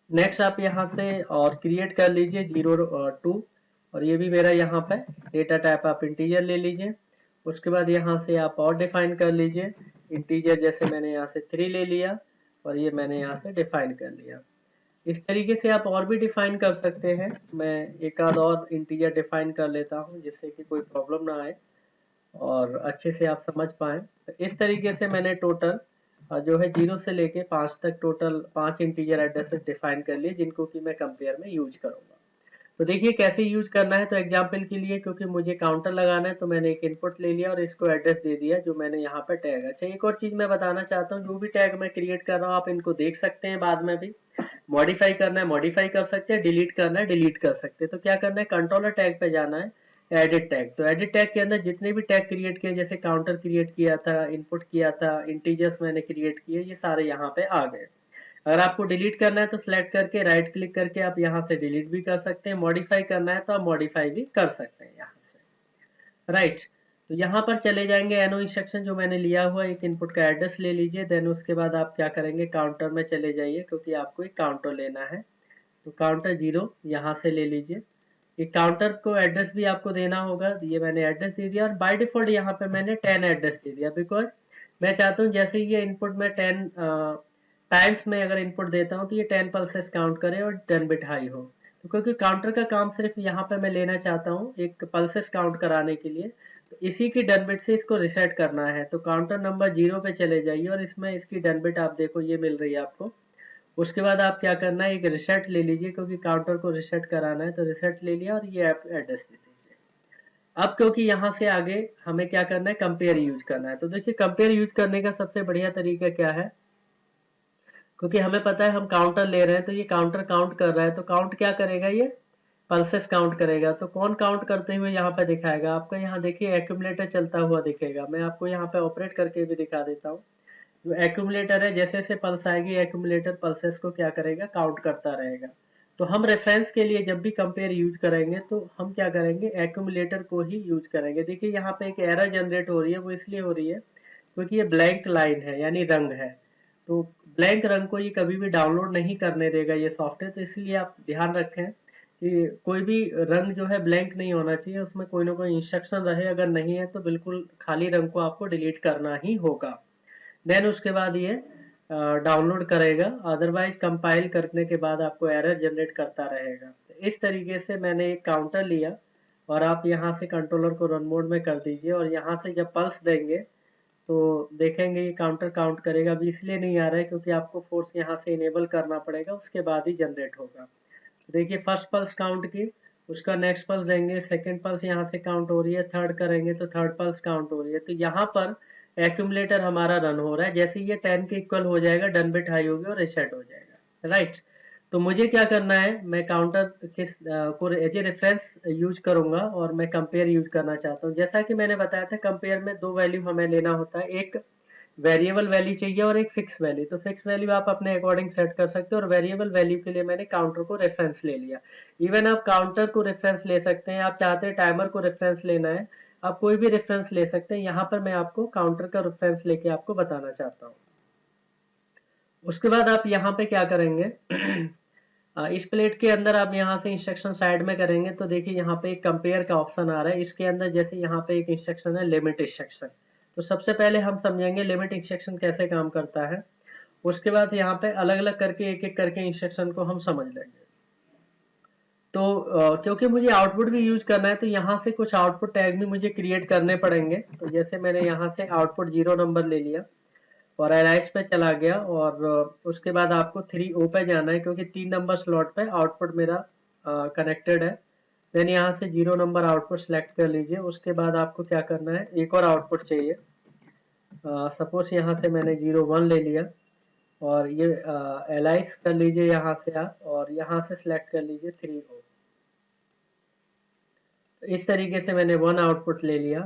Next आप यहाँ से और क्रिएट कर लीजिए 0 2, और ये भी मेरा यहाँ पे डेटा टाइप आप इंटीजर ले लीजिए। उसके बाद यहाँ से आप और डिफाइन कर लीजिए इंटीजर, जैसे मैंने यहाँ से 3 ले लिया और ये मैंने यहाँ से डिफाइन कर लिया। इस तरीके से आप और भी डिफाइन कर सकते हैं। मैं एक आध और इंटीजर डिफाइन कर लेता हूँ जिससे कि कोई प्रॉब्लम ना आए और अच्छे से आप समझ पाएँ। तो इस तरीके से मैंने टोटल जो है 0 से लेके 5 तक टोटल 5 इंटीजर एड्रेसेस डिफाइन कर लिए, जिनको कि मैं कंपेयर में यूज करूँगा। तो देखिए कैसे यूज करना है। तो एग्जांपल के लिए, क्योंकि मुझे काउंटर लगाना है, तो मैंने एक इनपुट ले लिया और इसको एड्रेस दे दिया जो मैंने यहाँ पे टैग। अच्छा, एक और चीज मैं बताना चाहता हूँ, जो भी टैग मैं क्रिएट कर रहा हूँ आप इनको देख सकते हैं, बाद में भी मॉडिफाई करना है मॉडिफाई कर सकते हैं, डिलीट करना है डिलीट कर सकते हैं। तो क्या करना है, कंट्रोलर टैग पे जाना है, एडिट टैग। तो एडिट टैग के अंदर जितने भी टैग क्रिएट किए, जैसे काउंटर क्रिएट किया था, इनपुट किया था, इंटीजर्स मैंने क्रिएट किए, ये सारे यहाँ पे आ गए। अगर आपको डिलीट करना है तो सिलेक्ट करके राइट क्लिक करके आप यहाँ से डिलीट भी कर सकते हैं, मॉडिफाई करना है तो आप मॉडिफाई भी कर सकते हैं यहाँ से। राइट, तो यहाँ पर चले जाएंगे एनो इंस्ट्रक्शन जो मैंने लिया हुआ, एक इनपुट का एड्रेस ले लीजिए। देन उसके बाद आप क्या करेंगे, काउंटर में चले जाइए, क्योंकि आपको एक काउंटर लेना है। तो काउंटर 0 यहाँ से ले लीजिए। ये काउंटर को एड्रेस भी आपको देना होगा, ये मैंने एड्रेस दे दिया और बाय डिफॉल्ट यहाँ पे मैंने 10 एड्रेस दे दिया, बिकॉज मैं चाहता हूँ जैसे ये इनपुट में 10 टाइम्स में अगर इनपुट देता हूँ तो ये 10 पल्सेस काउंट करे और 10 बिट हाई हो। तो क्योंकि काउंटर का काम सिर्फ यहाँ पे मैं लेना चाहता हूँ एक पल्सेस काउंट कराने के लिए, तो इसी की 10 बिट से इसको रिसेट करना है। तो काउंटर नंबर 0 पे चले जाइए और इसमें इसकी 10 बिट आप देखो ये मिल रही है आपको। उसके बाद आप क्या करना है, एक रिसेट ले लीजिए, क्योंकि काउंटर को रिसेट कराना है। तो रिसेट ले लिया और ये एड्रेस दे दीजिए। अब क्योंकि यहाँ से आगे हमें क्या करना है, कंपेयर यूज करना है। तो देखिए कंपेयर यूज करने का सबसे बढ़िया तरीका क्या है, क्योंकि हमें पता है हम काउंटर ले रहे हैं, तो ये काउंटर काउंट कर रहा है। तो काउंट क्या करेगा, ये पल्सेस काउंट करेगा। तो कौन काउंट करते हुए यहाँ पे दिखाएगा आपको, यहाँ देखिए एक्यूमुलेटर चलता हुआ दिखेगा। मैं आपको यहाँ पे ऑपरेट करके भी दिखा देता हूँ। जो एक्यूमुलेटर है, जैसे जैसे पल्स आएगी एक्यूमुलेटर पल्सेस को क्या करेगा, काउंट करता रहेगा। तो हम रेफरेंस के लिए जब भी कंपेयर यूज करेंगे तो हम क्या करेंगे, एक्यूमुलेटर को ही यूज करेंगे। देखिए यहाँ पे एक एरर जनरेट हो रही है, वो इसलिए हो रही है क्योंकि ये ब्लैंक लाइन है यानी रंग है। तो ब्लैंक रंग को ये कभी भी डाउनलोड नहीं करने देगा ये सॉफ्टवेयर। तो इसलिए आप ध्यान रखें कि कोई भी रंग जो है ब्लैंक नहीं होना चाहिए, उसमें कोई ना कोई इंस्ट्रक्शन रहे। अगर नहीं है तो बिल्कुल खाली रंग को आपको डिलीट करना ही होगा। देन उसके बाद ये डाउनलोड करेगा, अदरवाइज कंपाइल करने के बाद आपको एरर जनरेट करता रहेगा। तो इस तरीके से मैंने एक काउंटर लिया और आप यहाँ से कंट्रोलर को रन मोड में कर दीजिए और यहाँ से जब पल्स देंगे तो देखेंगे ये काउंटर काउंट करेगा। अभी इसलिए नहीं आ रहा है क्योंकि आपको फोर्स यहाँ से इनेबल करना पड़ेगा, उसके बाद ही जनरेट होगा। तो देखिए फर्स्ट पल्स काउंट की, उसका नेक्स्ट पल्स देंगे, सेकंड पल्स यहाँ से काउंट हो रही है, थर्ड करेंगे तो थर्ड पल्स काउंट हो रही है। तो यहाँ पर एक्यूमुलेटर हमारा रन हो रहा है। जैसे ये 10 के इक्वल हो जाएगा, डन बिट हाई होगी और रिसेट हो जाएगा। राइट, तो मुझे क्या करना है, मैं काउंटर किस को एज ए रेफरेंस यूज करूंगा और मैं कंपेयर यूज करना चाहता हूँ। जैसा कि मैंने बताया था कंपेयर में दो वैल्यू हमें लेना होता है, एक वेरिएबल वैल्यू चाहिए और एक फिक्स वैल्यू। तो फिक्स वैल्यू आप अपने अकॉर्डिंग सेट कर सकते हो और वेरिएबल वैल्यू के लिए मैंने काउंटर को रेफरेंस ले लिया। इवन आप काउंटर को रेफरेंस ले सकते हैं, आप चाहते हैं टाइमर को रेफरेंस लेना है, आप कोई भी रेफरेंस ले सकते हैं। यहाँ पर मैं आपको काउंटर का रेफरेंस लेके आपको बताना चाहता हूँ। उसके बाद आप यहाँ पे क्या करेंगे इस प्लेट के अंदर आप यहाँ से इंस्ट्रक्शन साइड में करेंगे तो देखिए यहाँ पे एक कंपेयर का ऑप्शन आ रहा है। इसके अंदर जैसे यहाँ पे एक इंस्ट्रक्शन है लिमिट इंस्ट्रक्शन। तो सबसे पहले हम समझेंगे लिमिट इंस्ट्रक्शन कैसे काम करता है, उसके बाद यहाँ पे अलग अलग करके एक एक करके इंस्ट्रक्शन को हम समझ लेंगे। तो क्योंकि मुझे आउटपुट भी यूज करना है तो यहाँ से कुछ आउटपुट टैग भी मुझे क्रिएट करने पड़ेंगे। तो जैसे मैंने यहाँ से आउटपुट 0 नंबर ले लिया और एलाइस पे चला गया और उसके बाद आपको 3O पे जाना है, क्योंकि 3 नंबर स्लॉट पे आउटपुट मेरा कनेक्टेड है। देन यहाँ से 0 नंबर आउटपुट सेलेक्ट कर लीजिए। उसके बाद आपको क्या करना है, एक और आउटपुट चाहिए। सपोज यहाँ से मैंने 0 1 ले लिया और ये एलाइस कर लीजिए यहाँ से आप, और यहाँ से सिलेक्ट कर लीजिए 3O। तो इस तरीके से मैंने 1 आउटपुट ले लिया।